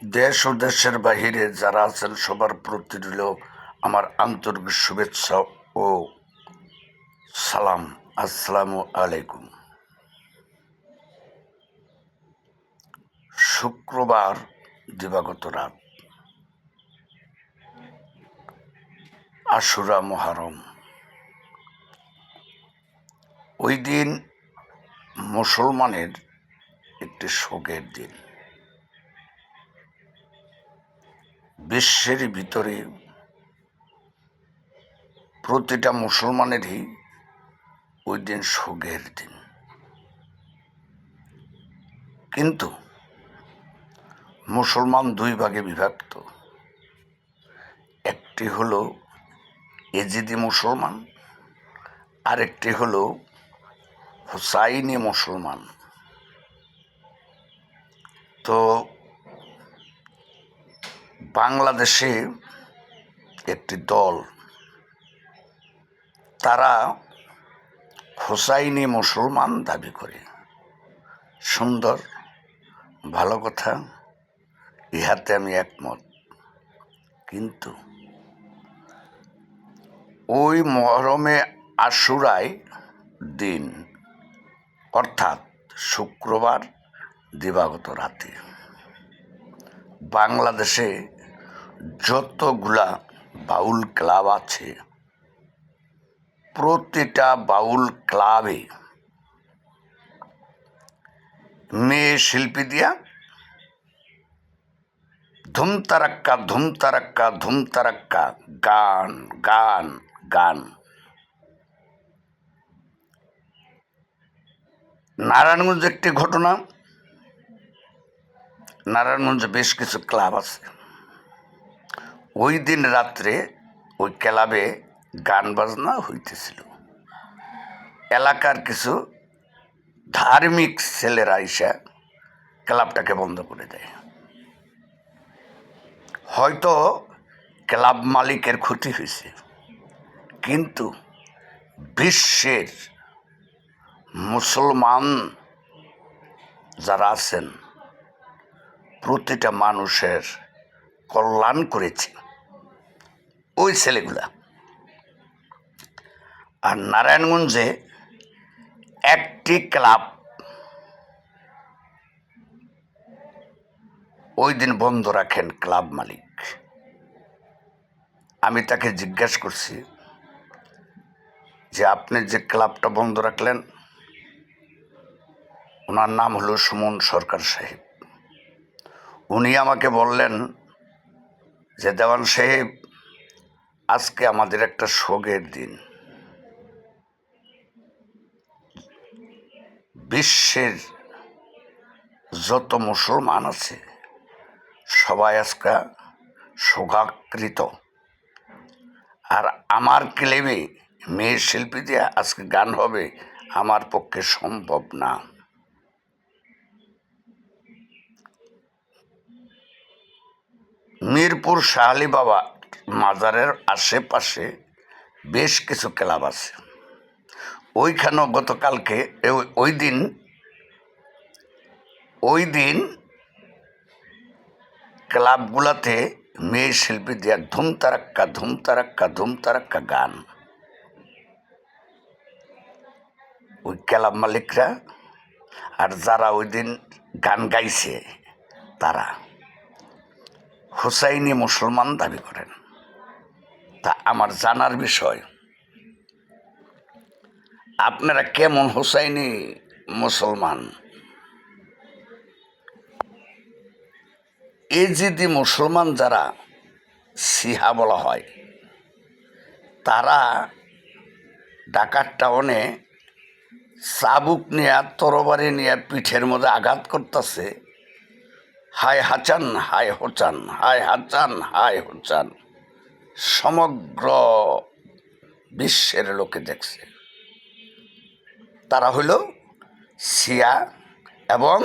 দেশ ও দেশের বাহিরে যারা আছেন সবার প্রতি রইল আমার আন্তরিক শুভেচ্ছা ও সালাম। আসসালামু আলাইকুম। শুক্রবার দিবাগত রাত, আশুরা মুহররম। ওই দিন মুসলমানের একটি শোকের দিন। বিশ্বের ভিতরে প্রতিটা মুসলমানেরই ওই দিন শোকের দিন, কিন্তু মুসলমান দুই ভাগে বিভক্ত। একটি হলো এজিদি মুসলমান, আরেকটি হলো হুসাইনি মুসলমান। তো বাংলাদেশে একটি দল, তারা হুসাইনি মুসলমান দাবি করে। সুন্দর, ভালো কথা, ইহাতে আমি একমত। কিন্তু ওই মুহররমে আশুরায় দিন, অর্থাৎ শুক্রবার দিবাগত রাতে, বাংলাদেশে যতগুলা বাউল ক্লাব আছে প্রতিটা বাউল ক্লাবে মেয়ে শিল্পী দিয়া ধুমতারাক্কা ধুমতারাক্কা ধুমতারাক্কা গান গান গান। নারায়ণগঞ্জ একটি ঘটনা। নারায়ণগঞ্জে বেশ কিছু ক্লাব আছে। ওই দিন রাত্রে ওই ক্লাবে গান বাজনা হইতেছিল। এলাকার কিছু ধার্মিক ছেলেরা এসে ক্লাবটাকে বন্ধ করে দেয়। হয়তো ক্লাব মালিকের ক্ষতি হয়েছে, কিন্তু বিশ্বের মুসলমান যারা আছেন প্রতিটা মানুষের কল্যাণ করেছে ওই ছেলেগুলা। আর নারায়ণগঞ্জে একটি ক্লাব ওই দিন বন্ধ রাখেন ক্লাব মালিক। আমি তাকে জিজ্ঞাসা করছি যে আপনি যে ক্লাবটা বন্ধ রাখলেন, ওনার নাম হলো সুমন সরকার সাহেব। উনি আমাকে বললেন যে দেওয়ান সাহেব, আজকে আমাদের একটা শোকের দিন। বিশ্বের যত মুসলমান আছে সবাই আজকে শোকাকৃত। আর আমার ক্লাবে মেয়ের শিল্পী দিয়ে আজকে গান হবে, আমার পক্ষে সম্ভব না। মিরপুর শাহ আলী বাবা মাজারের আশেপাশে বেশ কিছু ক্লাব আছে। ওইখানেও গতকালকে ওই দিন ক্লাবগুলাতে মেয়ে শিল্পী দিয়া ধুমতারাক্কা ধুমতারাক্কা ধুমতারাক্কা গান। ওই ক্লাব মালিকরা আর যারা ওই দিন গান গাইছে তারা হুসাইনি মুসলমান দাবি করেন। তা আমার জানার বিষয়, আপনারা কেমন হুসাইনি মুসলমান? এজিদি মুসলমান যারা সিহা বলা হয়, তারা ঢাকার টাউনে চাবুক নিয়ে তরবারি নিয়ে পিঠের মধ্যে আঘাত করতেছে, হায় হাচান হায় হোচান, হায় হাচান হায় হোচান। সমগ্র বিশ্বের লোকে দেখছে। তারা হইল শিয়া এবং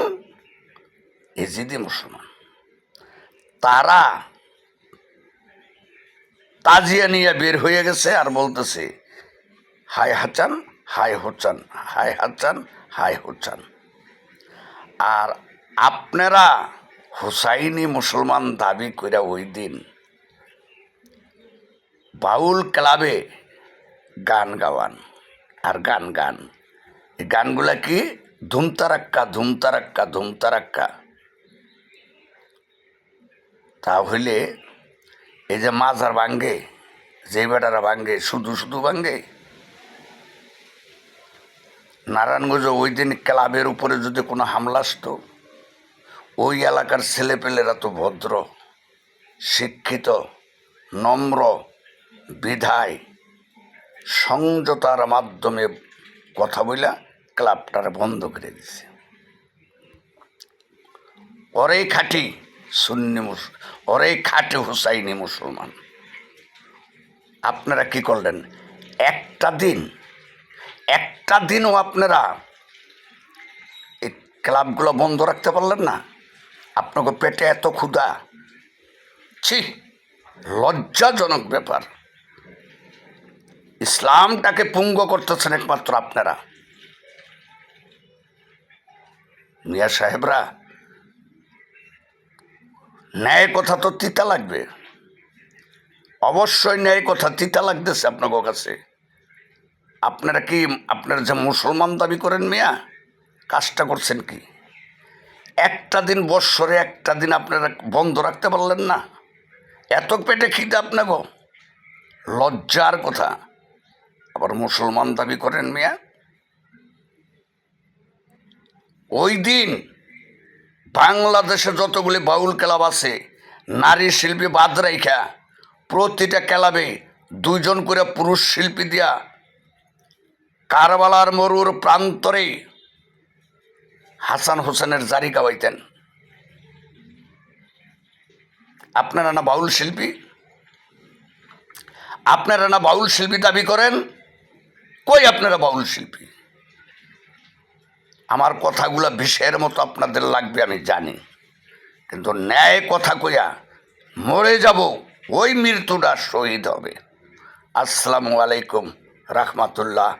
এজিদি মুসলমান। তারা তাজিয়া নিয়ে বের হয়ে গেছে আর বলতেছে হায় হাচান হায় হোচান, হায় হাচান হায় হোচান। আর আপনারা হুসাইনি মুসলমান দাবি কইরা ওই দিন বাউল ক্লাবে গান গাওয়ান আর গান এই গানগুলা কি ধুমতারাক্কা ধুমতারাক্কা ধুমতারাক্কা। তাহলে এই যে মাজার ভাঙ্গে, যে বেটারা ভাঙ্গে, শুধু শুধু ভাঙ্গে, নারায়ণগঞ্জ ওই দিন ক্লাবের উপরে যদি কোনো হামলা আসতো, ওই এলাকার ছেলেপেলেরা তো ভদ্র, শিক্ষিত, নম্র, বিধায় সংযতার মাধ্যমে কথা বইলা ক্লাবটার বন্ধ করে দিছে। ওরেই খাঁটি সুন্নি ওরেই খাঁটি হুসাইনি মুসলমান। আপনারা কি করলেন? একটা দিনও আপনারা এই ক্লাবগুলো বন্ধ রাখতে পারলেন না। আপনাকে পেটে এত ক্ষুধা, ছি, লজ্জাজনক ব্যাপার। ইসলামটাকে পুঙ্গ করতেছেন একমাত্র আপনারা। মিয়া সাহেবরা, ন্যায় কথা তো তিতা লাগবে, অবশ্যই ন্যায় কথা তিতা লাগতেছে আপনাদের কাছে। আপনারা কি আপনারা যে মুসলমান দাবি করেন মিয়া, কাজটা করছেন কি? একটা দিন বৎসরে একটা দিন আপনারা বন্ধ রাখতে পারলেন না? এত পেটে খিদে আপনাকে, লজ্জার কথা। আবার মুসলমান দাবি করেন মিয়া। ওই দিন বাংলাদেশে যতগুলি বাউল ক্লাব আছে, নারী শিল্পী বাদ রাইখা প্রতিটা ক্লাবে 2 জন করে পুরুষ শিল্পী দিয়া কারবালার মরুর প্রান্তরে হাসান হোসেনের জারি গাওয়াইতেন। আপনারা না বাউল শিল্পী? আপনারা না বাউল শিল্পী দাবি করেন? কই আপনারা বাউল শিল্পী? আমার কথাগুলো বিষের মতো আপনাদের লাগবে আমি জানি, কিন্তু ন্যায় কথা কইয়া মরে যাব, ওই মৃত্যুটা শহীদ হবে। আসসালামু আলাইকুম রাহমাতুল্লাহ।